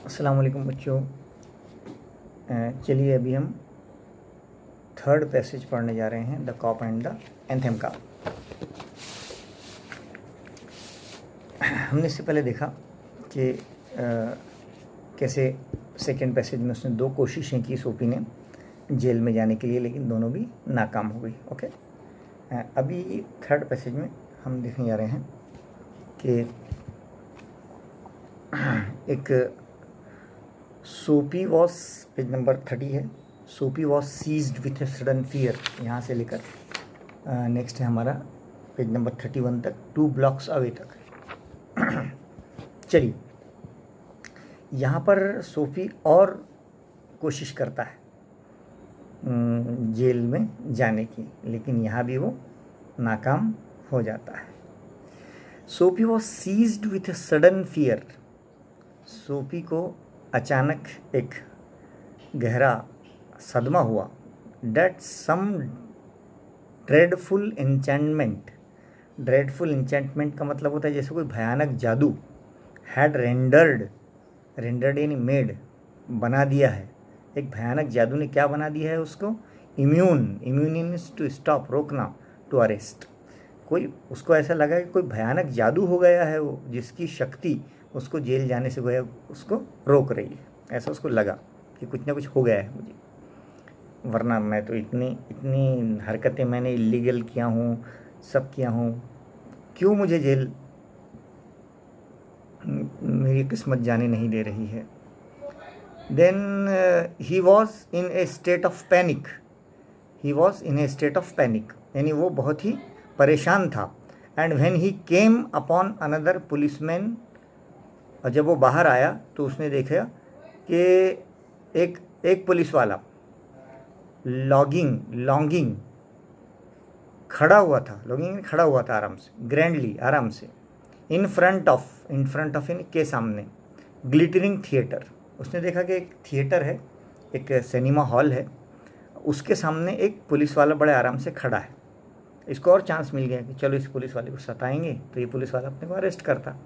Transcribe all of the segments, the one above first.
अस्सलाम वालेकुम बच्चों। चलिए अभी हम थर्ड पैसेज पढ़ने जा रहे हैं, the Cop and the Anthem का। हमने इससे पहले देखा कि कैसे सेकेंड पैसेज में उसने दो कोशिशें की सोफी ने जेल में जाने के लिए, लेकिन दोनों भी नाकाम हो गई। ओके, अभी थर्ड पैसेज में हम देखने जा रहे हैं कि एक सोफी वॉज, पेज नंबर 30 है, Sophie was seized with a sudden fear. यहाँ से लेकर नेक्स्ट है हमारा पेज नंबर 31 तक, 2 ब्लॉक्स अवे तक। चलिए, यहाँ पर सोफी और कोशिश करता है जेल में जाने की, लेकिन यहाँ भी वो नाकाम हो जाता है। Sophie was seized with a sudden fear. Sophie को अचानक एक गहरा सदमा हुआ। That some dreadful enchantment. Dreadful enchantment का मतलब होता है जैसे कोई भयानक जादू हैड रेंडर्ड यानी मेड, बना दिया है। एक भयानक जादू ने क्या बना दिया है उसको? इम्यून मीन्स टू स्टॉप, रोकना, टू अरेस्ट। कोई उसको ऐसा लगा कि कोई भयानक जादू हो गया है वो, जिसकी शक्ति उसको जेल जाने से गोया उसको रोक रही है। ऐसा उसको लगा कि कुछ ना कुछ हो गया है मुझे, वरना मैं तो इतनी हरकतें मैंने इलीगल किया हूँ, सब किया हूँ, क्यों मुझे जेल मेरी किस्मत जाने नहीं दे रही है। Then he was in a state of panic. He was in a state of panic यानी वो बहुत ही परेशान था। And when he came upon another policeman, और जब वो बाहर आया तो उसने देखा कि एक पुलिस वाला लॉन्गिंग खड़ा हुआ था। लॉन्गिंग खड़ा हुआ था आराम से, ग्रैंडली, आराम से, इन फ्रंट ऑफ के सामने, ग्लिटरिंग थिएटर। उसने देखा कि एक थिएटर है, एक सिनेमा हॉल है, उसके सामने एक पुलिस वाला बड़े आराम से खड़ा है। इसको और चांस मिल गया कि चलो इस पुलिस वाले को सताएंगे तो ये पुलिस वाला अपने को अरेस्ट करता।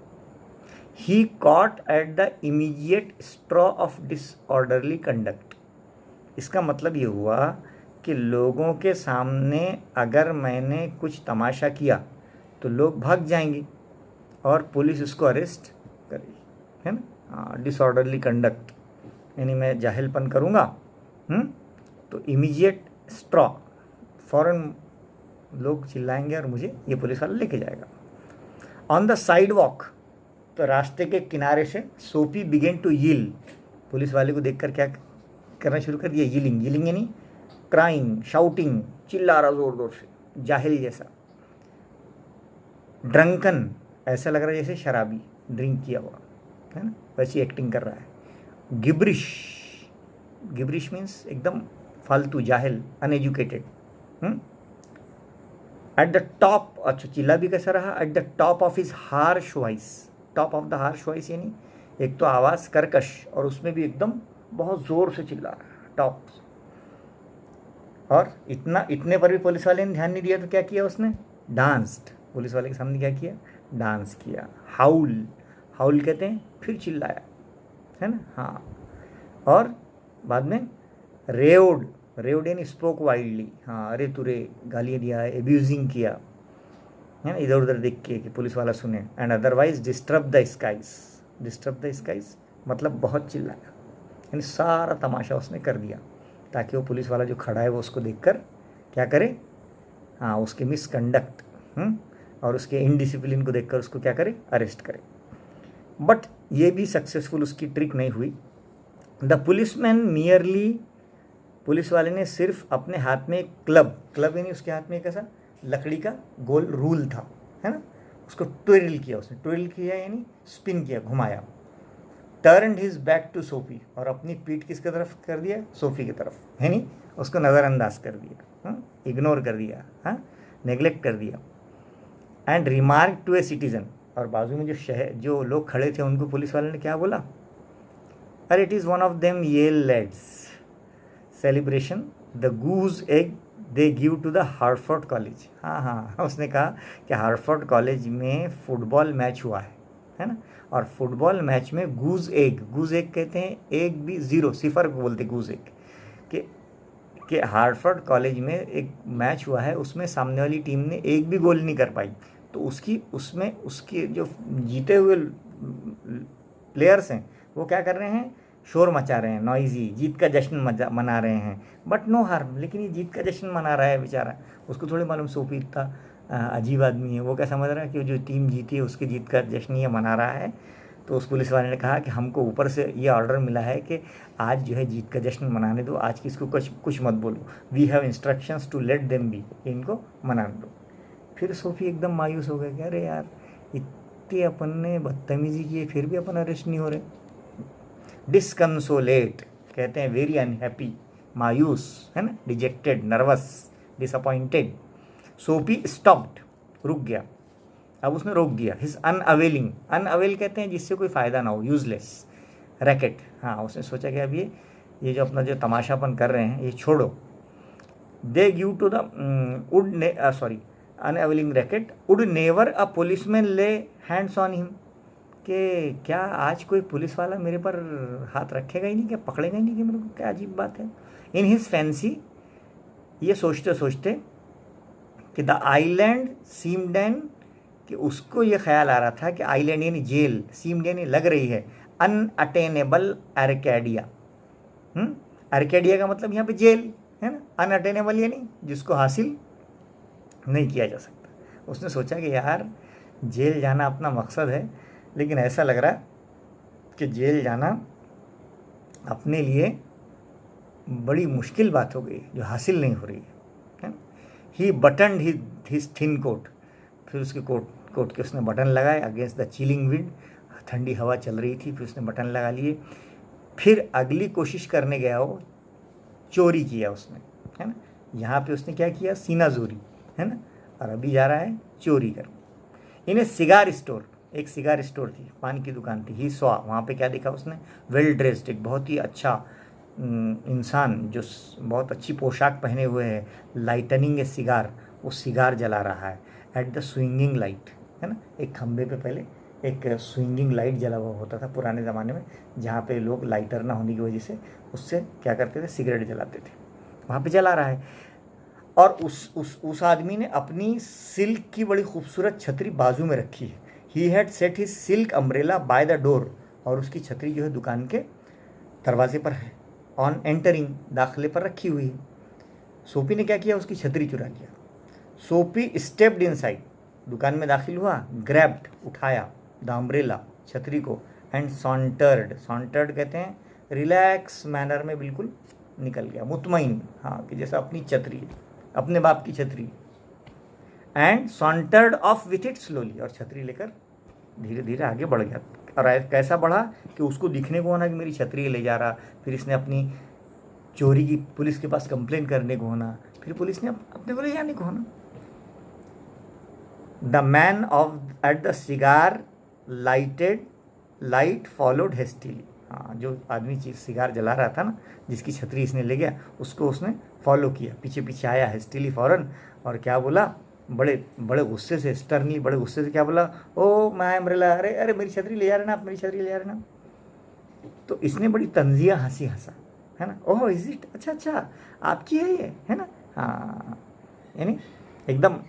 He caught at the immediate straw of disorderly conduct। इसका मतलब ये हुआ कि लोगों के सामने अगर मैंने कुछ तमाशा किया तो लोग भाग जाएंगे और पुलिस उसको अरेस्ट करेगी, है ना। डिसऑर्डरली कंडक्ट यानी मैं जाहिलपन करूँगा, तो इमीडिएट स्ट्रॉ, फ़ौरन लोग चिल्लाएंगे और मुझे ये पुलिस वाला लेके जाएगा। ऑन द साइड वॉक, तो रास्ते के किनारे से सोफी बिगेन टू यील। पुलिस वाले को देखकर क्या करना शुरू कर दिया? यीलिंग यानी क्राइंग, शाउटिंग, चिल्ला रहा जोर जोर से, जाहिल जैसा। ड्रंकन, ऐसा लग रहा है जैसे शराबी, ड्रिंक किया हुआ है ना, वैसी एक्टिंग कर रहा है। गिब्रिश मीन्स एकदम फालतू, जाहिल, अनएजुकेटेड। एट द टॉप, अच्छा चिल्ला भी कैसा रहा? At the top of his harsh voice. Top of the harsh voice यानी एक तो आवाज़ कर्कश और उसमें भी एकदम बहुत ज़ोर से चिल्ला रहा है, टॉप। और इतने पर भी पुलिस वाले ने ध्यान नहीं दिया तो क्या किया उसने? डांस्ड। पुलिस वाले के सामने क्या किया? डांस किया। हाउल कहते हैं, फिर चिल्लाया, है ना। हाँ, और बाद में रेवड यानी स्पोक वाइल्डली। हाँ, अरे तुरे, गालियाँ दिया, एब्यूजिंग किया, है ना, इधर उधर देख के कि पुलिस वाला सुने। And otherwise disturb the skies मतलब बहुत चिल्लाया, यानी सारा तमाशा उसने कर दिया ताकि वो पुलिस वाला जो खड़ा है वो उसको देखकर क्या करे? हाँ, उसके मिसकंडक्ट और उसके इनडिसिप्लिन को देखकर उसको क्या करे? अरेस्ट करे। बट ये भी सक्सेसफुल उसकी ट्रिक नहीं हुई। द पुलिसमैन मियरली, पुलिस वाले ने सिर्फ अपने हाथ में एक क्लब यानी उसके हाथ में एक ऐसा लकड़ी का गोल रूल था, है ना, उसको ट्विरल किया उसने। ट्विरल किया यानी स्पिन किया, घुमाया। Turned his back to Sophie, और अपनी पीठ किसकी तरफ कर दिया? सोफी की तरफ, है नहीं, उसको नज़रअंदाज कर दिया, इग्नोर कर दिया, नेग्लेक्ट कर दिया। And remark to a citizen, और बाजू में जो लोग खड़े थे उनको पुलिस वाले ने क्या बोला? अरे it is one of them Yale lads celebration the goose egg they give to the Hartford college. हाँ, उसने कहा कि हार्टफोर्ड कॉलेज में फुटबॉल मैच हुआ है ना, और फुटबॉल मैच में गूज एग कहते हैं, एग भी ज़ीरो, सिफर को बोलते गूज एग। कि हार्वर्ड कॉलेज में एक मैच हुआ है, उसमें सामने वाली टीम ने एक भी गोल नहीं कर पाई, तो उसके जो जीते हुए प्लेयर्स हैं वो क्या कर रहे हैं, शोर मचा रहे हैं, नॉइजी, जीत का जश्न मना रहे हैं, बट नो हार्म। लेकिन ये जीत का जश्न मना रहा है बेचारा, उसको थोड़ी मालूम सोफी इतना अजीब आदमी है, वो क्या समझ रहा है कि जो टीम जीती है उसकी जीत का जश्न ये मना रहा है। तो उस पुलिस वाले ने कहा कि हमको ऊपर से ये ऑर्डर मिला है कि आज जो है जीत का जश्न मनाने दो, आज किसको कुछ मत बोलो, we have instructions to let them be, इनको मनाने दो। फिर सोफी एकदम मायूस हो गया कि अरे यार, इतनी अपन ने बदतमीजी की है फिर भी अपन अरेस्ट नहीं हो रहे। डिसकंसोलेट कहते हैं वेरी अनहैप्पी, मायूस है ना, dejected, nervous, disappointed. Sophie stopped, रुक गया, अब उसने रोक दिया। हिज अनअवेलिंग, अनअवेल कहते हैं जिससे कोई फ़ायदा ना हो, यूजलेस, रैकेट। हाँ, उसने सोचा कि अब ये जो अपना जो तमाशापन कर रहे हैं ये छोड़ो। They give to the unavailing racket would never a policeman lay hands on him, कि क्या आज कोई पुलिस वाला मेरे पर हाथ रखेगा ही नहीं, क्या पकड़ेगा ही नहीं, कि मेरे को, क्या अजीब बात है। इन हिज फैंसी, ये सोचते सोचते कि द आइलैंड सीम्ड एन, कि उसको ये ख्याल आ रहा था कि आइलैंड यानी जेल, सीम्ड यानी लग रही है, अनअटेनेबल आर्केडिया। आर्केडिया का मतलब यहाँ पे जेल है ना, अनअटेनेबल यानी जिसको हासिल नहीं किया जा सकता। उसने सोचा कि यार जेल जाना अपना मकसद है, लेकिन ऐसा लग रहा है कि जेल जाना अपने लिए बड़ी मुश्किल बात हो गई जो हासिल नहीं हो रही है। ही बटन्ड हिज थिन कोट, फिर उसके कोट के उसने बटन लगाए, अगेंस्ट द चिलिंग विंड, ठंडी हवा चल रही थी, फिर उसने बटन लगा लिए। फिर अगली कोशिश करने गया, वो चोरी किया उसने, है ना। यहाँ पे उसने क्या किया, सीनाजोरी, है ना, और अभी जा रहा है चोरी कर। इन्हें सिगार स्टोर, एक सिगार स्टोर थी, पान की दुकान थी। ही सॉ, वहाँ पे क्या देखा उसने, वेल ड्रेस्ड, एक बहुत ही अच्छा इंसान जो बहुत अच्छी पोशाक पहने हुए है, लाइटनिंग ए सिगार, वो सिगार जला रहा है एट द स्विंगिंग लाइट, है ना। एक खंबे पे पहले एक स्विंगिंग लाइट जला हुआ होता था पुराने ज़माने में, जहाँ पे लोग लाइटर ना होने की वजह से उससे क्या करते थे, सिगरेट जलाते थे, वहाँ पे जला रहा है। और उस आदमी ने अपनी सिल्क की बड़ी खूबसूरत छतरी बाजू में रखी है। He had set his silk umbrella by the door, और उसकी छतरी जो है दुकान के दरवाजे पर है, ऑन एंटरिंग, दाखिले पर रखी हुई है। सोफी ने क्या किया, उसकी छतरी चुरा लिया। सोफी स्टेप्ड इनसाइड, दुकान में दाखिल हुआ, ग्रैब्ड, उठाया द अम्ब्रेला, छतरी को, एंड सॉन्टर्ड, सॉन्टर्ड कहते हैं रिलैक्स मैनर में बिल्कुल निकल गया, मुतमईन, हाँ, कि जैसा अपनी छतरी है, अपने बाप की छतरी। And sauntered of with it slowly, और छतरी लेकर धीरे धीरे आगे बढ़ गया। और कैसा बढ़ा कि उसको दिखने को होना कि मेरी छतरी ले जा रहा, फिर इसने अपनी चोरी की पुलिस के पास कंप्लेन करने को होना, फिर पुलिस ने अपने को ले जाने को होना। The man of at the cigar light followed hastily, हाँ, जो आदमी सिगार जला रहा था ना, जिसकी छतरी इसने ले गया, उसको उसने फॉलो किया, पीछे पीछे आया हेस्टिली, फौरन, और क्या बोला, बड़े गुस्से से, स्टर्नली, बड़े गुस्से से क्या बोला, ओ माय अम्ब्रेला, अरे मेरी छतरी ले जा रहे ना आप, मेरी छतरी ले जा रहे ना। तो इसने बड़ी तंजिया हंसी हंसा, है ना, ओह इज इट, अच्छा आपकी है ये, है ना, हाँ, यानी एकदम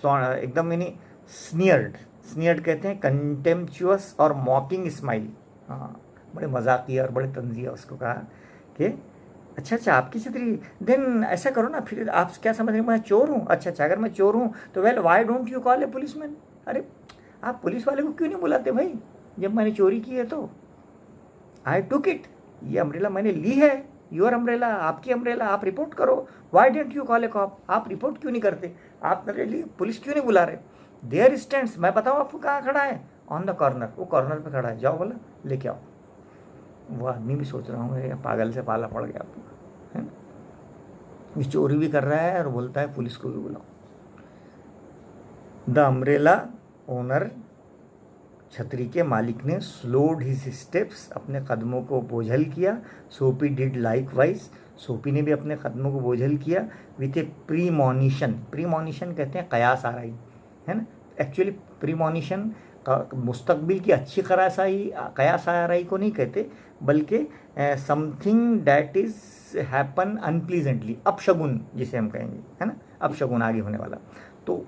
यानी स्नियर्ड कहते हैं कंटेम्पचुअस और मॉकिंग स्माइल, हाँ, बड़े मजाकिया और बड़े तंजिया उसको कहा कि अच्छा आपकी छतरी, देन ऐसा करो ना, फिर आप क्या समझ रहे हैं, मैं चोर हूँ, अच्छा अगर मैं चोर हूँ तो well why don't you call a policeman, अरे आप पुलिस वाले को क्यों नहीं बुलाते भाई, जब मैंने चोरी की है तो आई टुक इट, ये अम्ब्रेला मैंने ली है, योर अम्ब्रेला, आपकी अम्ब्रेला, आप रिपोर्ट करो, why don't you call a cop, आप रिपोर्ट क्यों नहीं करते, आप मेरे लिए पुलिस क्यों नहीं बुला रहे, देयर स्टैंड्स, मैं बताऊँ आपको कहाँ खड़ा है, ऑन द कॉर्नर, वो कॉर्नर पे खड़ा है, जाओ बोला लेके आओ। वो आदमी भी सोच रहा हूँ पागल से पाला पड़ गया है ना, ये चोरी भी कर रहा है और बोलता है पुलिस को भी बुलाओ। द अम्ब्रेला ओनर, छतरी के मालिक ने स्लोड हिज स्टेप्स, अपने कदमों को बोझल किया। Sophie did like wise, Sophie ने भी अपने कदमों को बोझल किया। विथ ए प्रीमोनिशन, प्रीमोनिशन कहते हैं कयास आ रही, है ना, एक्चुअली प्रीमोनिशन मुस्तकबिल की अच्छी कयासाराई को नहीं कहते, बल्कि समथिंग डैट इज हैपन अनप्लीजेंटली, अपशगुन जिसे हम कहेंगे, है ना, अपशगुन आगे होने वाला। तो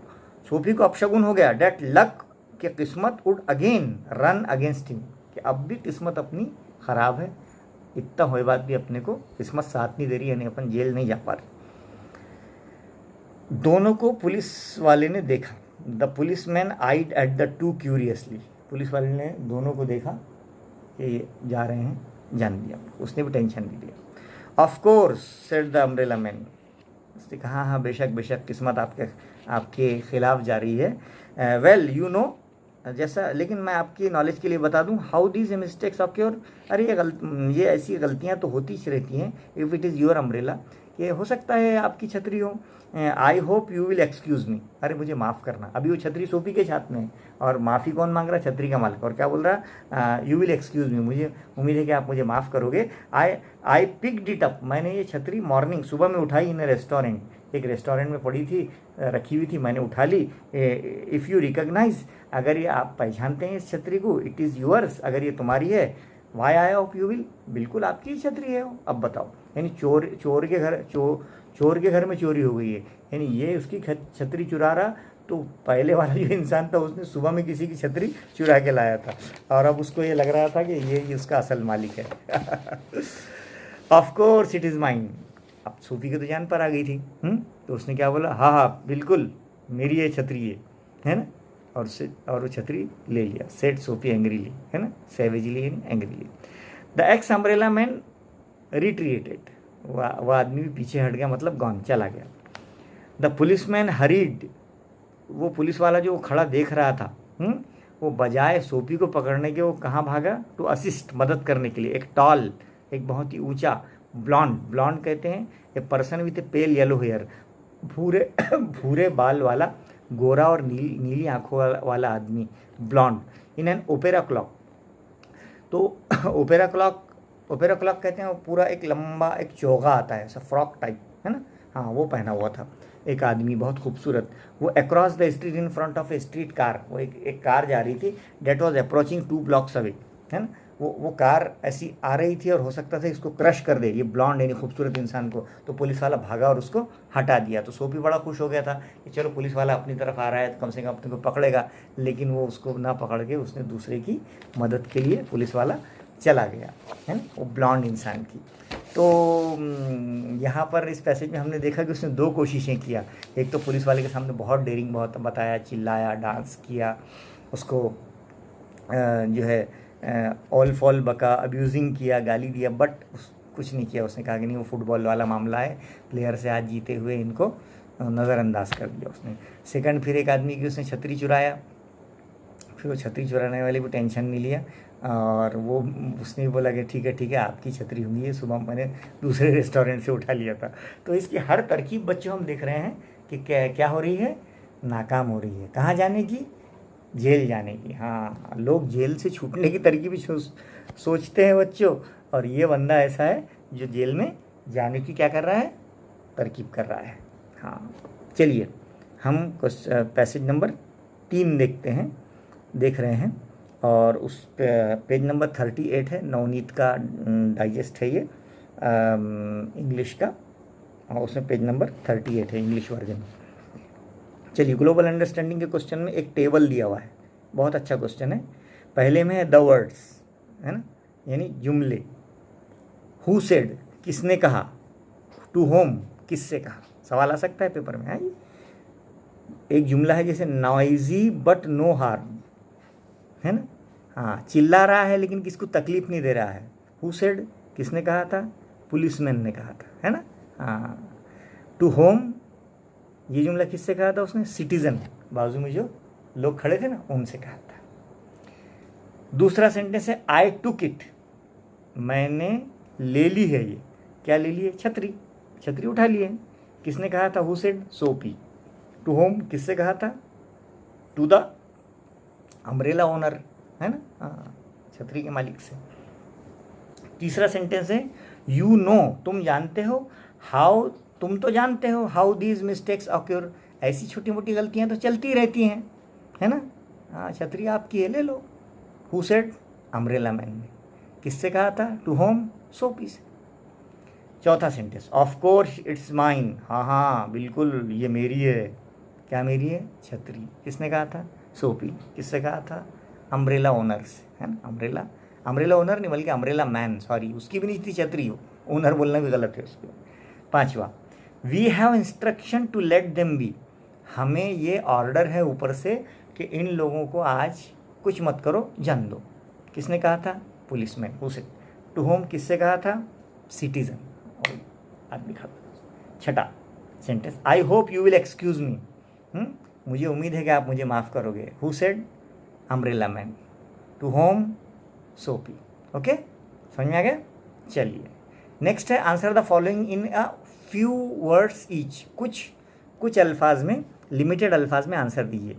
सोफी को अपशगुन हो गया, डैट लक कि किस्मत would again run against him, कि अब भी किस्मत अपनी ख़राब है, इतना होए बात भी अपने को किस्मत साथ नहीं दे रही, यानी अपन जेल नहीं जा पा रहे। दोनों को पुलिस वाले ने देखा, the policeman eyed at the two curiously, police वाले ने दोनों को देखा कि ये जा रहे हैं, जान दिया, उसने भी टेंशन नहीं लिया। Of course said the umbrella man, उसने कहा हाँ बेशक बेशक किस्मत आपके खिलाफ जा रही है। वेल यू नो, जैसा, लेकिन मैं आपकी नॉलेज के लिए बता दूं, हाउ दीज मिस्टेक्स ऑक्योर, अरे ये ऐसी गलतियां तो होती ही रहती हैं, if it is your umbrella, ये हो सकता है आपकी छतरी हो। आई hope you will excuse me, अरे मुझे माफ़ करना। अभी वो छतरी सोफी के साथ में है और माफ़ी कौन मांग रहा है? छतरी का मालिक। और क्या बोल रहा? यू विल एक्सक्यूज़ मी, मुझे उम्मीद है कि आप मुझे माफ़ करोगे। आई पिक्ड इट अप, मैंने ये छतरी मॉर्निंग सुबह में उठाई इन रेस्टोरेंट, एक रेस्टोरेंट में पड़ी थी, रखी हुई थी, मैंने उठा ली। इफ़ यू रिकॉग्नाइज, अगर ये आप पहचानते हैं इस छतरी को, इट इज़ यूअर्स, अगर ये तुम्हारी है, why I hope you will, बिल्कुल आपकी ही छतरी है वो। अब बताओ, यानी चोर के घर में चोरी हो गई है, यानी ये उसकी छतरी चुरा रहा, तो पहले वाला जो इंसान था उसने सुबह में किसी की छतरी चुरा के लाया था, और अब उसको ये लग रहा था कि ये उसका असल मालिक है। Of course it is mine, अब सूफी की तो जान पर आ गई थी। तो उसने क्या बोला? हाँ हाँ बिल्कुल मेरी ये छतरी है ना, और वो छतरी ले लिया। सेड सोफी एंग्रीली, है ना, सेवेजली यानी angrily. The x umbrella man retreated, वह आदमी भी पीछे हट गया, मतलब गॉन, चला गया। द पुलिस मैन हरीड, वो पुलिस वाला जो खड़ा देख रहा था, वो बजाय सोफी को पकड़ने के वो कहाँ भागा? टू असिस्ट, मदद करने के लिए। एक टॉल, एक बहुत ही ऊंचा, ब्लॉन्ड कहते हैं a person with a pale yellow hair, भूरे बाल वाला, गोरा और नीली आंखों वाला आदमी, blond, in an opera cloak. तो ओपेरा क्लॉक कहते हैं, वो पूरा एक लंबा एक चोगा आता है, ऐसा फ्रॉक टाइप, है ना, हाँ वो पहना हुआ था एक आदमी, बहुत खूबसूरत। वो across the street in front of a street car, वो एक कार जा रही थी, that was approaching 2 blocks away, है ना, वो कार ऐसी आ रही थी और हो सकता था इसको क्रश कर दे, ये ब्लॉन्ड यानी खूबसूरत इंसान को। तो पुलिस वाला भागा और उसको हटा दिया। तो सोफी बड़ा खुश हो गया था कि चलो पुलिस वाला अपनी तरफ आ रहा है तो कम से कम अपने को पकड़ेगा, लेकिन वो उसको ना पकड़ के उसने दूसरे की मदद के लिए पुलिस वाला चला गया, है ना, वो ब्लॉन्ड इंसान की। तो यहाँ पर इस पैसेज में हमने देखा कि उसने 2 कोशिशें किया। एक तो पुलिस वाले के सामने बहुत डेयरिंग बहुत बताया, चिल्लाया, डांस किया, उसको जो है ऑल फॉल बका, अब्यूजिंग किया, गाली दिया, बट कुछ नहीं किया। उसने कहा कि नहीं वो फुटबॉल वाला मामला है, प्लेयर से आज जीते हुए इनको नज़रअंदाज कर दिया उसने। सेकंड, फिर एक आदमी की उसने छतरी चुराया, फिर वो छतरी चुराने वाले को टेंशन नहीं लिया और वो उसने बोला कि ठीक है आपकी छतरी होंगी, ये सुबह मैंने दूसरे रेस्टोरेंट से उठा लिया था। तो इसकी हर तरकीब बच्चों हम देख रहे हैं कि क्या हो रही है, नाकाम हो रही है। कहाँ जाने की? जेल जाने की। हाँ, लोग जेल से छूटने की तरकीब भी सोचते हैं बच्चों, और ये बंदा ऐसा है जो जेल में जाने की क्या कर रहा है? तरकीब कर रहा है। हाँ चलिए हम पैसेज नंबर 3 देख रहे हैं, और उस पेज नंबर 38 है, नवनीत का डाइजेस्ट है ये इंग्लिश का, और उसमें पेज नंबर 38 है इंग्लिश वर्जन। चलिए, ग्लोबल अंडरस्टैंडिंग के क्वेश्चन में एक टेबल दिया हुआ है, बहुत अच्छा क्वेश्चन है। पहले में है द वर्ड्स, है ना, यानी जुमले। हु सेड, किसने कहा। टू होम, किससे कहा। सवाल आ सकता है पेपर में, है। एक जुमला है जैसे नॉइजी बट नो हार्म, है ना, हाँ, चिल्ला रहा है लेकिन किसको तकलीफ नहीं दे रहा है। हु सेड, किसने कहा था? पुलिसमैन ने कहा था, है ना, हाँ। टू होम, ये जुमला किससे कहा था उसने? सिटीजन, बाजू में जो लोग खड़े थे ना, उनसे कहा था। दूसरा सेंटेंस है आई टुक इट, मैंने ले ली है ये। क्या ले ली है? छतरी उठा ली है। किसने कहा था? Who said, Sophie. To whom, किससे कहा था? टू द अम्ब्रेला ओनर, है ना, हाँ, छतरी के मालिक से। तीसरा सेंटेंस है यू नो, तुम जानते हो। हाउ, तुम तो जानते हो। हाउ दीज मिस्टेक्स ऑक्योर, ऐसी छोटी मोटी गलतियां तो चलती रहती हैं, है ना, हाँ छतरी आपकी है, ले लो। Who said? अम्ब्रेला मैन ने। किससे कहा था? To whom? सोपी से। चौथा sentence, of course it's mine. हाँ हाँ बिल्कुल ये मेरी है। क्या मेरी है? छतरी। किसने कहा था? सोपी। किससे कहा था? अम्ब्रेला ओनर से, है ना। अम्ब्रेला, अम्ब्रेला ओनर नहीं बल्कि अम्ब्रेला मैन, सॉरी, उसकी भी नहीं थी छतरी, हो ओनर बोलना भी गलत है उसको। पांचवा, we have instruction to let them be. हमें ये ऑर्डर है ऊपर से कि इन लोगों को आज कुछ मत करो, जान दो। किसने कहा था? पुलिसमैन। उसे टू होम किससे कहा था? सिटीजन, आदमी खाता। छठा sentence, I hope you will excuse me. मुझे उम्मीद है कि आप मुझे माफ़ करोगे। Who said? Umbrella man. To whom? Soapy. Okay, समझ में आ गया? चलिए नेक्स्ट है, answer the following in a few words each. कुछ अल्फाज में, लिमिटेड अल्फाज में आंसर दीजिए।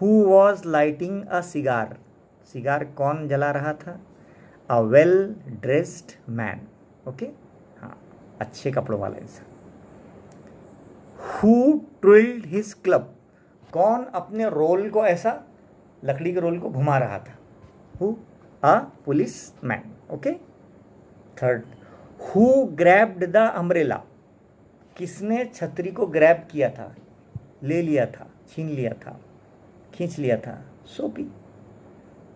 Who was lighting a cigar. Cigar कौन जला रहा था? A well dressed man. Okay, हाँ, अच्छे कपड़ों वाला इंसान। Who twirled his club. कौन अपने रोल को ऐसा, लकड़ी के रोल को घुमा रहा था? Who? A police man. Okay. Third, who grabbed the umbrella. किसने छतरी को ग्रैब किया था, ले लिया था, छीन लिया था, खींच लिया था? सोपी।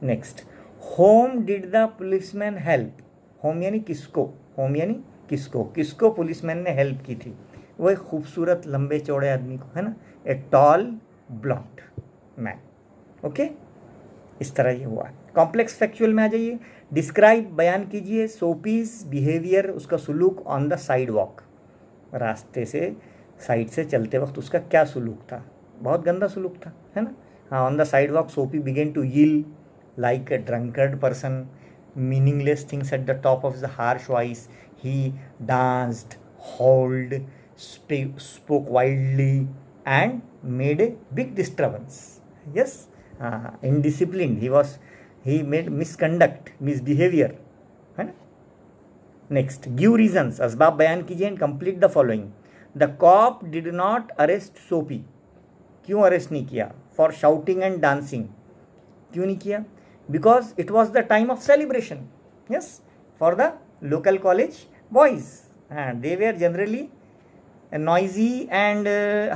Next, home did the policeman help. Home यानी किसको? होम यानी किसको? किसको पुलिसमैन ने हेल्प की थी? वो एक खूबसूरत लंबे चौड़े आदमी को, है ना, a tall blond man. Okay, इस तरह ये हुआ। कॉम्प्लेक्स फैक्चुअल में आ जाइए। डिस्क्राइब, बयान कीजिए, सोपीज बिहेवियर, उसका सुलूक ऑन द साइड वॉक। रास्ते से, साइड से चलते वक्त उसका क्या सुलूक था? बहुत गंदा सुलूक था, है ना। हाँ, on the sidewalk Soapy began to yell like a drunkard person, meaningless things at the top of the harsh voice. He danced, howled, spoke wildly, and made a big disturbance. Yes, indisciplined. He made misconduct, misbehavior. है ना. Next, give reasons. असबाब बयान कीजिए and complete the following. The cop did not arrest Soapy. क्यों arrest नहीं किया? For shouting and dancing. क्यों नहीं किया? Because it was the time of celebration. Yes, for the local college boys, and they were generally noisy and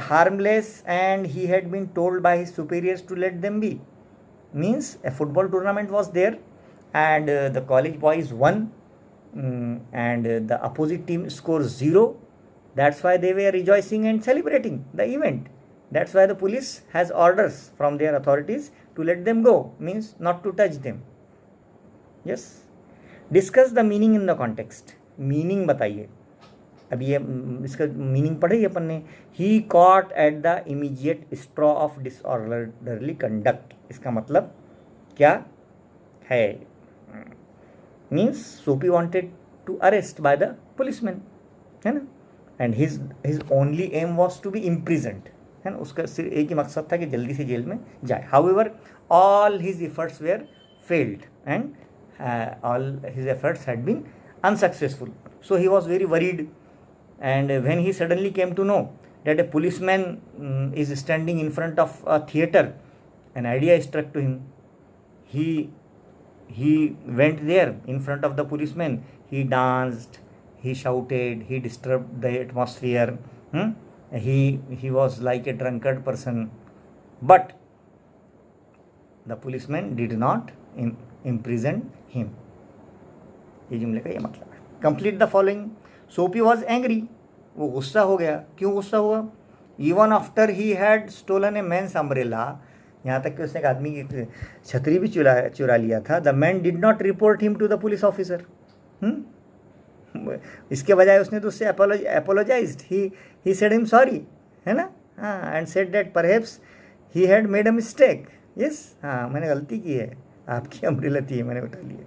harmless, and he had been told by his superiors to let them be. Means a football tournament was there, and the college boys won, and the opposite team scored 0. That's why they were rejoicing and celebrating the event. That's why the police has orders from their authorities to let them go, means not to touch them. Yes. Discuss the meaning in the context. Meaning बताइए। अब ये इसका meaning पढ़े अपन ने। He caught at the immediate straw of disorderly conduct. इसका मतलब क्या है? Means Soapy wanted to arrest by the policeman, है ना, and his only aim was to be imprisoned, है ना, उसका सिर्फ एक ही मकसद था कि जल्दी से जेल में जाए। However, all his efforts were failed, and all his efforts had been unsuccessful. So he was very worried, and when he suddenly came to know that a policeman is standing in front of a theater, an idea struck to him. He went there in front of the policeman. He danced, he shouted, he disturbed the atmosphere. He was like a drunkard person, but the policeman did not imprison him. ये जुमले का ये मतलब है। Complete the following. Soapy was angry, वो गुस्सा हो गया। क्यों गुस्सा हुआ? Even after he had stolen a man's umbrella, यहाँ तक कि उसने एक आदमी की छतरी भी चुरा लिया था। The man did not report him to the police officer. इसके बजाय उसने तो उससे apologized. He said him sorry, है ना, हाँ, and said that perhaps he had made a mistake. Yes, हाँ, मैंने गलती की है, आपकी अम्ब्रेला थी, मैंने उठा ली है।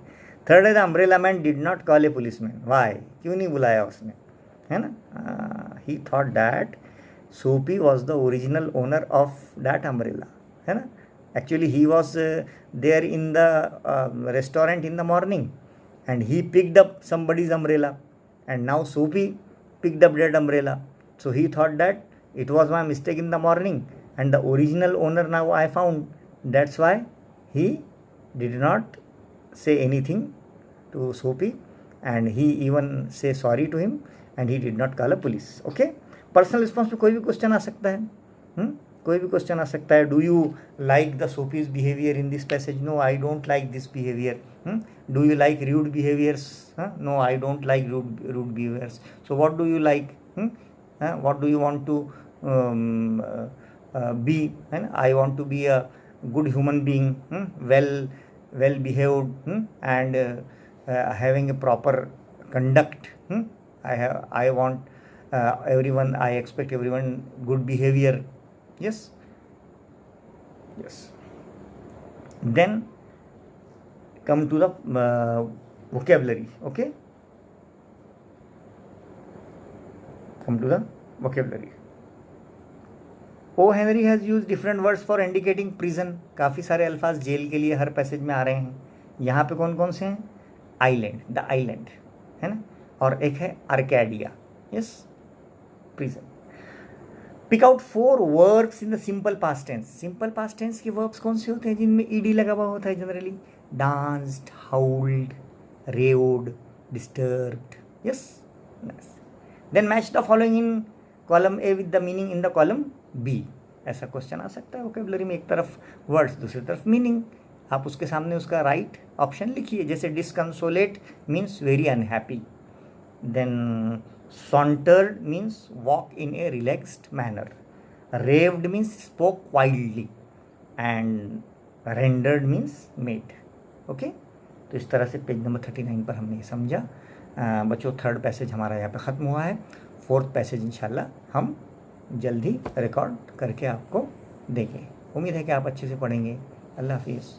थर्ड है, the umbrella man did not call a policeman. Why? क्यों नहीं बुलाया उसने, है ना? He thought that Soapy was the original owner of that umbrella, है ना। Actually he was there in the restaurant in the morning, and he picked up somebody's umbrella, and now Soapy picked up that umbrella. So he thought that it was my mistake in the morning, and the original owner now I found. That's why he did not say anything to Soapy and he even say sorry to him and he did not call a police. Okay, personal response पे कोई भी question आ सकता है. कोई भी question आ सकता है. Do you like the Sophie's behaviour in this passage? No, I don't like this behaviour. Do you like rude behaviours? No, I don't like rude behaviours. So what do you like? What do you want to be? है ना, I want to be a good human being, well behaved, and having a proper conduct. I want everyone, I expect everyone good behavior. Yes. Then come to the vocabulary. Okay, come to the vocabulary. O. Henry has used different words for indicating prison. काफ़ी सारे अल्फाज jail के लिए हर passage में आ रहे हैं. यहाँ पे कौन कौन से हैं? आइलैंड, द आइलैंड, है ना, और एक है Arcadia. Yes, prison. Pick out 4 verbs in the simple past tense. Simple past tense के वर्ब्स कौन से होते हैं जिनमें ईडी लगा हुआ होता है generally? Danced, howled, raved, disturbed. Yes, then match the following in column A with the meaning in the column B. ऐसा क्वेश्चन आ सकता है वोकेबलरी में. एक तरफ वर्ड्स, दूसरी तरफ मीनिंग. आप उसके सामने उसका राइट ऑप्शन लिखिए. जैसे disconsolate means very unhappy. Then sauntered means walk in a relaxed manner. Raved means spoke wildly. And rendered means made. Okay, तो इस तरह से पेज नंबर 39 पर हमने ये समझा. बच्चों, 3rd पैसेज हमारा यहाँ पे ख़त्म हुआ है. 4th पैसेज इंशाल्लाह हम जल्द ही रिकॉर्ड करके आपको देंगे. उम्मीद है कि आप अच्छे से पढ़ेंगे. अल्लाह हाफिज़.